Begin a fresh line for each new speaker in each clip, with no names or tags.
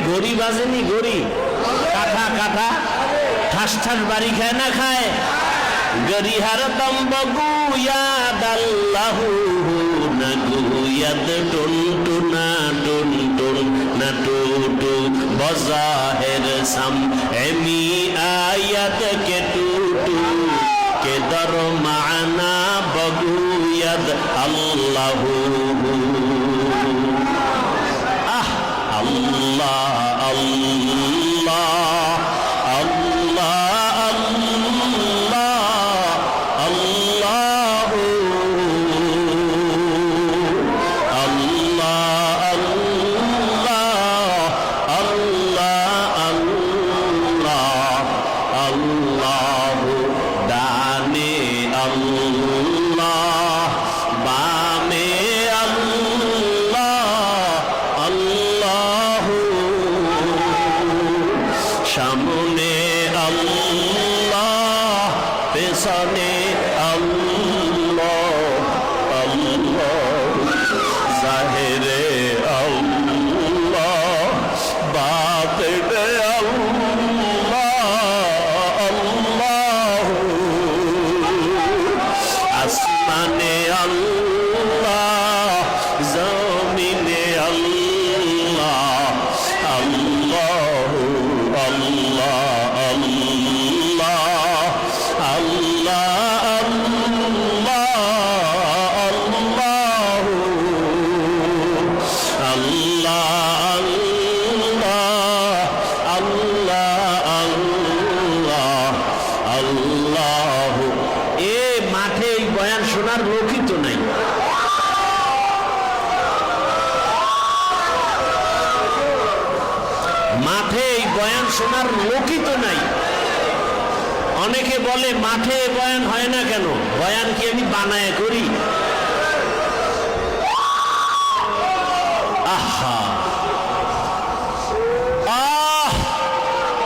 গড়ি বাজেনি, গড়ি কাঠা কাঠা ঠাস ঠাস বাড়ি খায় না খায়? গরিহার তম্বগু ইয়াদ আল্লাহু নগুয়াদ টুন টুনা টুন টুন না টুটু বজাহের সাম এমি আয়াত কে টুটু কে দর মানা বগু ইয়াদ আল্লাহু আহ আল্লাহ আল্লাহ সামনে আল্লাহ পেছনে আল্লাহ আল্লাহ জাহেরে আল্লাহ বাতিনে আল্লাহ আল্লাহ আসমানে আল্লাহ জমিনে আল্লাহ আল্লাহ আল্লাহ আল্লাহ আল্লাহ আল্লাহ আল্লাহ আল্লাহ আল্লাহ। এ মাঠে এই বয়ান শোনার লোকই তো নাই। মাঠে এই বয়ান শোনার লোকই তো নাই। অনেকে বলে মাঠে বয়ান হয় না কেন? বয়ান কি আমি বানায় করি? আহা আহ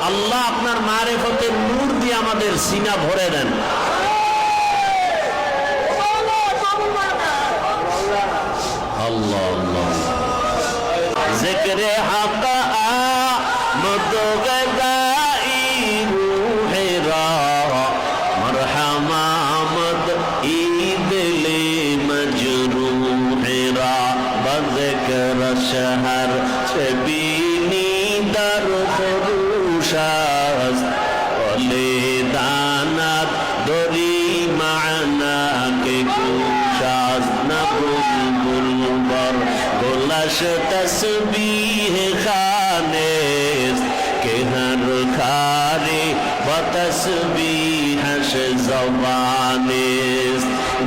আল্লাহ আপনার মারেফতের নূর দিয়ে আমাদের সিনা ভরে দেন। আল্লাহ আল্লাহ জিকরে হক আমদ গদাই রুহেরা মরহমা মদ ঈদলে মজরুহেরা বযকর শহর ছবিনি দর ফুরুশাস ওলে দানাত দরি মানা কে কুশাস নবুল বর গোলাশ তসবিহ খানেস के हर खारे व तस्बीहश ज़बाने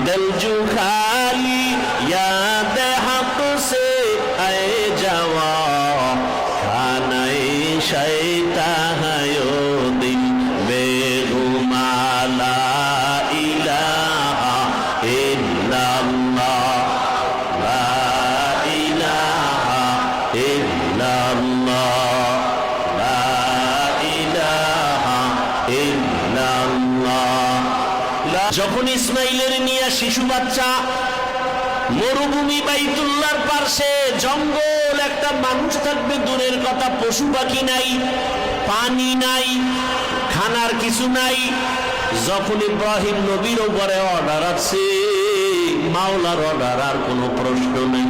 दिल जो खाली याद हक से ऐ जवा खाने शैतान यो दिल बेगुमाला इलाहा इल्लल्लाह ला इलाहा इल्लल्लाह যখন ইসমাইলের নিয়ে শিশু বাচ্চা মরুভূমি বাইতুল্লাহর পাশে জঙ্গল, একটা মানুষ থাকবে দূরের কথা, পশু পাখি নাই, পানি নাই, খানার কিছু নাই। যখন ইব্রাহিম নবীর উপরে অর্ডার আছে, মাওলার অর্ডার, আর কোনো প্রশ্ন নেই।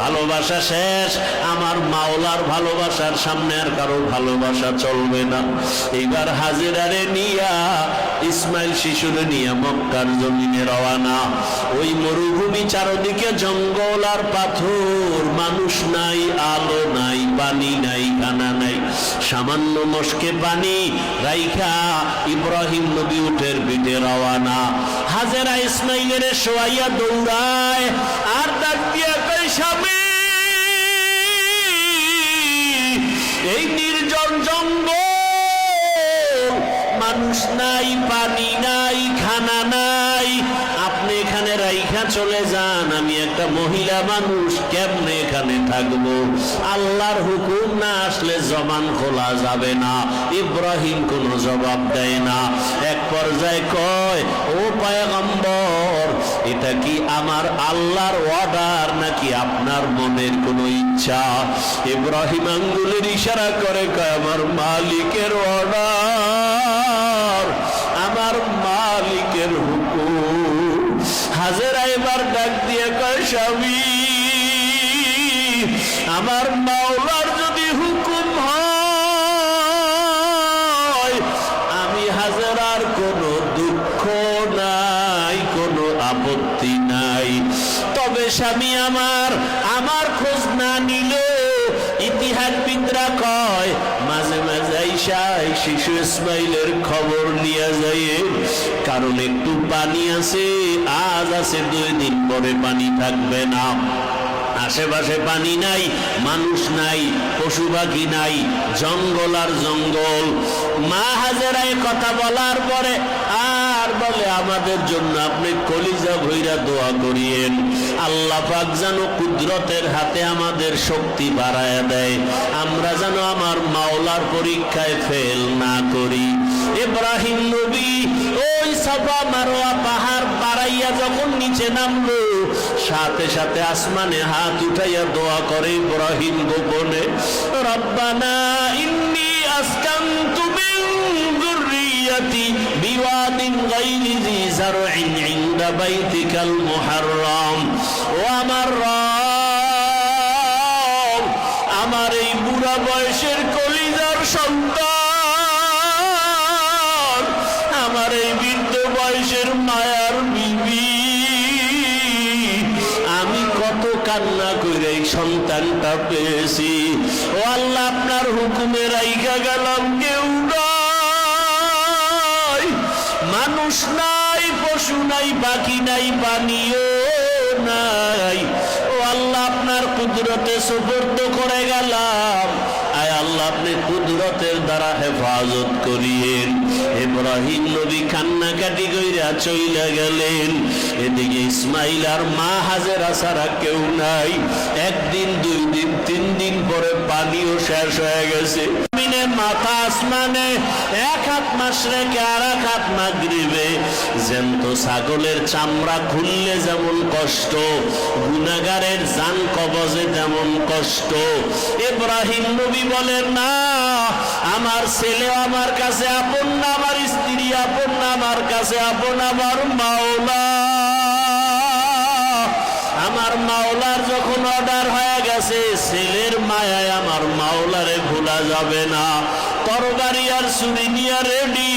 ভালোবাসা শেষ, আমার মাওলার ভালোবাসার সামনে আর কারো ভালোবাসা চলবে না। এইবার হাজেরারে নিয়া ইসমাইল শিশুরে নিয়া মক্কার জমিনে রওয়ানা। ওই মরুভূমি, চারদিকে জঙ্গল আর পাথর, মানুষ নাই, আলো নাই, পানি নাই, খানা নাই। সামান্য মস্কে পানি রাইখা ইব্রাহিম নবী উটের পিঠে রওয়ানা। হাজেরা ইসমাইলের শোয়াইয়া দৌড়ায় আর ডাক দিয়া কই, স্বামী এই নির্জন জঙ্গল, মানুষ নাই, পানি নাই, খানা নাই, আপনি এখানে রাইখা না চলে যান, আমি একটা মহিলা মানুষ, কেমনে এখানে থাকবো? আল্লাহর হুকুম না আসলে জবান খোলা যাবে না। ইব্রাহিম কোনো জবাব দেয় না। এক পর্যায়ে কয়, ও পয়গম্বর, এটা কি আমার আল্লাহর অর্ডার নাকি আপনার মনের কোনো ইচ্ছা? ইব্রাহিম আঙ্গুলের ইশারা করে কয়, আমার মালিকের অর্ডার, আমার মালিকের হুকুম। হাজেরা এবার ডাক দিয়ে কয়, স্বামী, আমার মাওলার যদি হুকুম হয়, আমি হাজেরার কোনো দুঃখ নাই, কোনো আপত্তি নাই। তবে স্বামী আমার খোঁজ না নিলে, ইতিহাসবিদরা কয়, মাঝে মাঝে আইসা শিশু ইসমাইলের খবর নিয়ে যায়, কারণ একটু পানি আছে, আজ আছে 2 দিন পরে পানি থাকবে না। আশেপাশে পানি নাই, মানুষ নাই, পশু পাখি নাই, জঙ্গল আর জঙ্গল। মা হাজেরায় কথা বলার পরে আর বলে, আমাদের জন্য আপনি কলিজা ভইরা দোয়া করিয়েন, আল্লাহ পাক যেন কুদরতের হাতে আমাদের শক্তি বাড়ায়া দেয়, আমরা যেন আমার মাওলার পরীক্ষায় ফেল না করি। ইব্রাহিম নবী ওই সাফা মারওয়া পাহাড় পাড়াইয়া যখন নিচে নামলো, সাথে সাথে আসমানে হাত উঠাইয়া দোয়া করে ইব্রাহিম গোপনে, রব্বানা ইন্নী আসকানতু মিন যুররিয়াতি বিওয়াদিন গায়রি যি যারইন ইনদা বাইতিকাল মুহাররম। ও আমার রব, আমার এই বুড়া বয়সের কলিজার সন্তান, আমার এই বৃদ্ধ বয়সের মায়ার বিবি, আমি কত কান্না করে এই সন্তানটা পেয়েছি। ও আল্লাহ, আপনার হুকুমে রাইখা গেলাম, কেউ নাই, মানুষ নাই, পশু নাই, পাখি নাই, পানিও নাই। ও আল্লাহ, আপনার কুদরতে সুপর্দ করে গেলাম, আয় আল্লাহ, আপনি কুদরতের দ্বারা হেফাজত করিয়েন। ইব্রাহিম নবী কান্নাকাটি কইরা চইলা গেলেন। এদিকে ইসমাইল আর মা হাজেরা ছাড়া কেউ নাই। 1 দিন 2 দিন 3 দিন পরে পানিও শেষ হয়ে গেছে। মাথা আসমানে, 1 হাত মাশরিকে আর 1 হাত মাগরিবে। জ্যান্ত ছাগলের চামড়া খুললে যেমন কষ্ট, গুনাহগারের জান কবজে যেমন কষ্ট। ইব্রাহিম নবী বলেন, না, আমার ছেলে আমার কাছে আপন না, আমার স্ত্রী আপন না, আমার কাছে আপন আমার মাওলা। আমার মাওলার যখন অর্ডার হয়ে গেছে, ছেলের মায়ায় আমার মাওলারে ভোলা যাবে না। তরবারি আর ছুরি নিয়ে রেডি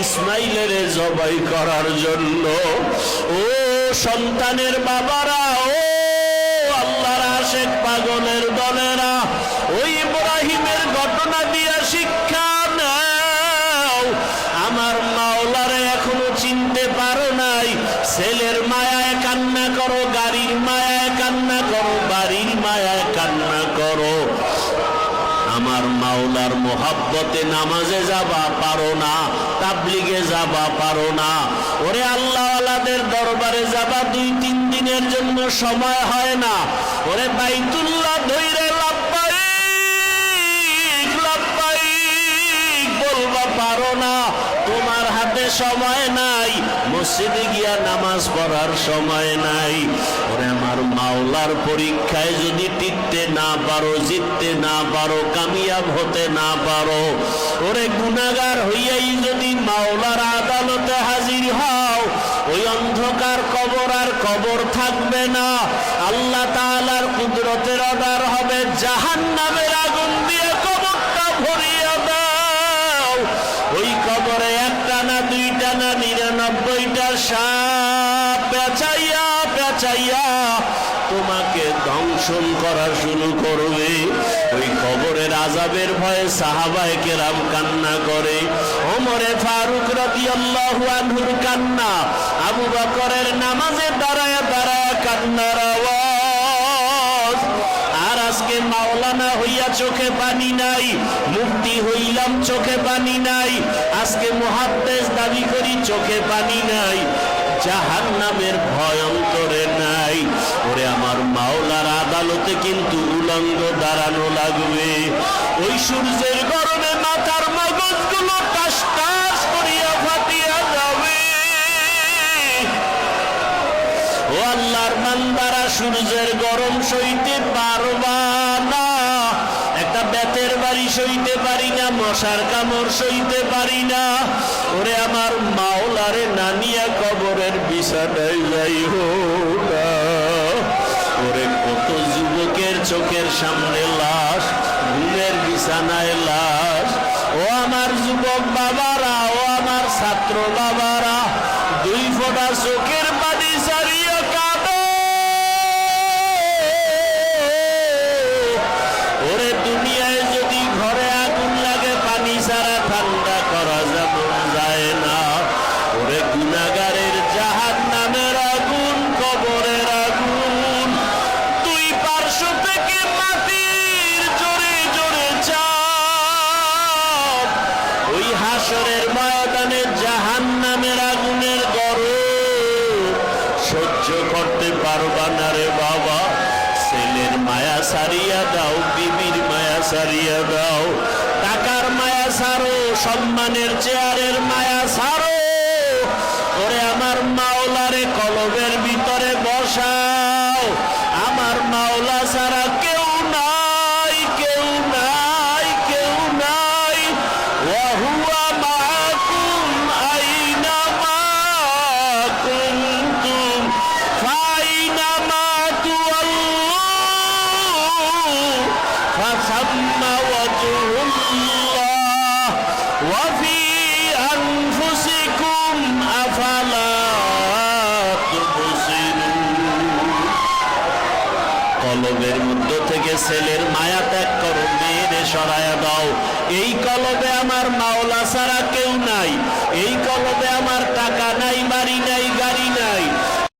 ইসমাইলের জবাই করার জন্য। ও সন্তানের বাবারা, ও আল্লাহর আশিক পাগলের দলেরা, ওই ইব্রাহিমের ঘটনা দিয়া শিক্ষা নাও। আমার মাওলারে এখনো চিনতে পারো নাই, ছেলের মায়ায় কান্না করো, গাড়ির মায়ায় কান্না করো, বাড়ির মায়ায় কান্না করো। আমার মাওলার মোহাব্বতে নামাজে যাবা পারো না, তাবলিগে যাবা পারো না। ওরে আল্লাহওয়ালাদের দরবারে যাবা 2-3 দিনের জন্য সময় হয় না। ওরে বাইতুল্লাহ ধইরে লাব্বাইক লাব্বাইক বলবা পারো না, তোমার হাতে সময় নাই, মসজিদে গিয়া নামাজ পড়ার সময় নাই। ওরে আমার মাওলার পরীক্ষায় যদি টিকতে না পারো, জিততে না পারো, কামিয়াব হতে না পারো, ওরে গুনাহগার হইয়াই যদি মাওলার আদালতে হাজির হও, ওই অন্ধকার কবর আর কবর থাকবে না। আল্লাহ তাআলার কুদরতের অর্ডার হবে, জাহান্নামের আগুন দিয়ে কবরটা ভরিয়ে দাও। ওই কবরে 1টা না 2টা না 99টা সাপ পেঁচাইয়া পেঁচাইয়া তোমাকে দংশন করা শুরু করবে। ওই কবরের আযাবের ভয়ে সাহাবায়ে কেরাম কান্না করে। ওমরে ফারুক রাদিয়াল্লাহু আনহুর কান্না, আবু বকরের নামাজে দাঁড়ায় দাঁড়ায় কান্নার আওয়াজ। আর আজকে মাওলানা হইয়া চোখে পানি নাই, মুফতি হইলাম চোখে পানি নাই, আজকে মুহাদ্দিস দাবি করি চোখে পানি নাই। জাহান্নামের ভয় অন্তরে নাই। ওরে আমার মাওলার আদালতে কিন্তু উলঙ্গ দাঁড়ানো লাগবে। ওই সূর্যের গরমে মাথার মগজগুলো টাস টাস করিয়া ফাটিয়া যাবে। ও আল্লাহর বান্দারা, সূর্যের গরম সইতে পারবা না। একটা বেতের বাড়ি সইতে পারি না, মশার কামড় সইতে পারি না। ওরে আমার মাওলারে নানিয়া কবরের বিছানায় যাইব না। ওরে কত যুবকের চোখের সামনে লাশ, ঘুমের বিছানায় লাশ। ও আমার যুবক বাবারা, ও আমার ছাত্র বাবারা, দুই ফোঁটা চোখের পানি ছাড়িয়া কাঁদো। ওরে দুনিয়ায় যদি ঘরে আগুন লাগে, পানি ছাড়া ঠান্ডা করা যায় না। ওরে গুনাহগারের জাহান্নামের আগুন, কবরের আগুন, দুই পার্শ্ব থেকে মাটির জোরে জোরে চাপ। ওই হাসরের ময়দানে জাহান্নামের আগুনের গরম সহ্য করতে পারবা না রে বাবা। ছেলের মায়া সারিয়া দাও, বিবির মায়া সারিয়া দাও, টাকার মায়া সারো, সম্মানের চেয়ারের মায়া সারো। ওরে আমার মাওলারে কলবের ভিতরে বসাও। আমার মাওলা ছাড়া কেউ নাই, কেউ নাই, কেউ নাই। ওয়াহুয়া মাকুম আইনামা কুনতুম ফাইনামা তুওয়াল্লু ফাসাম্মা ওয়াজহুল্লাহ ওয়া ফি আনফুসিকুম আফালা তুবসিরুন। কলবের মধ্য থেকে ছেলের মায়া ত্যাগ করো, মেয়েরে সরায়া দাও। এই কলবে আমার মাওলা ছাড়া কেউ নাই। এই কলবে আমার টাকা নাই, বাড়ি নাই, গাড়ি নাই।